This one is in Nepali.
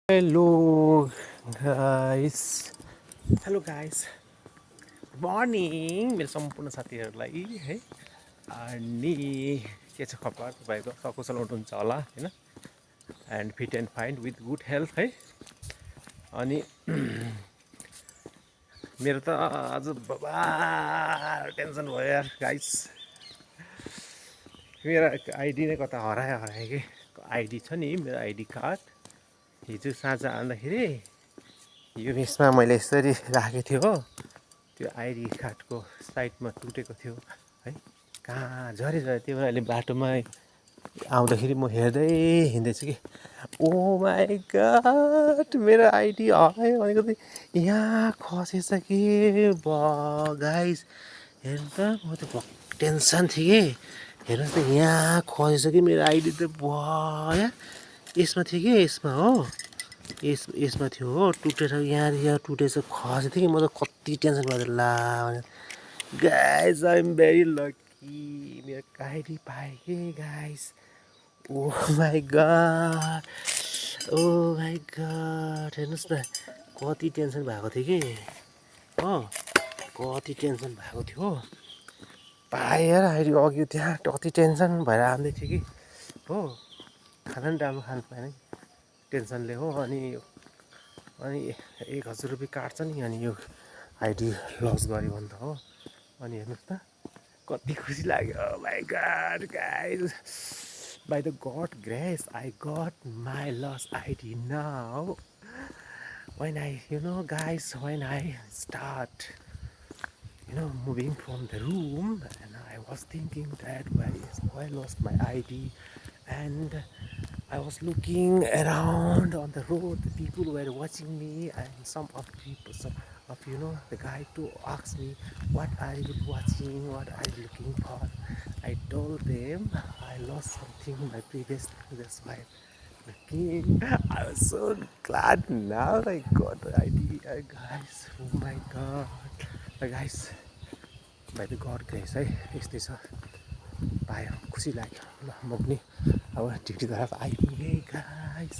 Hello guys. Hello guys. Good morning मेरो सम्पूर्ण साथीहरूलाई है अनि के छ खबर तपाईँको सकुशल हुनुहुन्छ होला हैन and fit and fine with good health है अनि मेरो त आज बाबा टेन्सन भयो यार गाइस मेरो आइडी नै कता हरायो कि आइडी छ नि मेरो आइडी कार्ड हिजो साँझ आउँदाखेरि यो यसमा मैले यसरी राखेको थिएँ हो त्यो आइडी कार्डको साइडमा टुटेको थियो है कहाँ झऱ्यो त्यो अहिले बाटोमा आउँदाखेरि म हेर्दै हिँड्दैछु कि ओ माई गॉड मेरो आइडी हरायो भनेको त यहाँ खसेछ कि गाइस हेर्नु त म त टेन्सन थिएँ कि हेर्नुहोस् त यहाँ खसेछ कि मेरो आइडी त भयो यसमा थियो कि यसमा हो यसमा थियो हो टुटेर यहाँ टुटेछ खसेको थियो कि म त कति टेन्सन भयो ला guys I am very lucky मेरो आइडी पाएँ कि गाइस ओ माई गॉड हेर्नुहोस् न कति टेन्सन भएको थियो कि हो कति टेन्सन भएको थियो हो पाएँ यार आइडी अघि त्यहाँ कति टेन्सन भएर आउँदै थियो कि हो खाना पनि राम्रो खानु पाएन टेन्सनले हो अनि 1000 रुपियाँ काट्छ नि अनि यो आइडी लस गऱ्यो भने त हो अनि हेर्नुहोस् त कति खुसी लाग्यो my God guys by the God grace I got my lost ID now when I guys when I start moving from the room and I was thinking that why I lost my ID and I was looking around on the road. The people were watching me, and some of the guy to ask me, "What are you watching? What are you looking for?" I told them I lost something in my previous life. That's why I'm looking. I was so glad now I got the idea, guys. Oh my God, guys. By the God grace, यस्तै छ पायो खुसी लाग्यो ल म पनि अब ड्युटी तरफ आइपुगेँ गाइस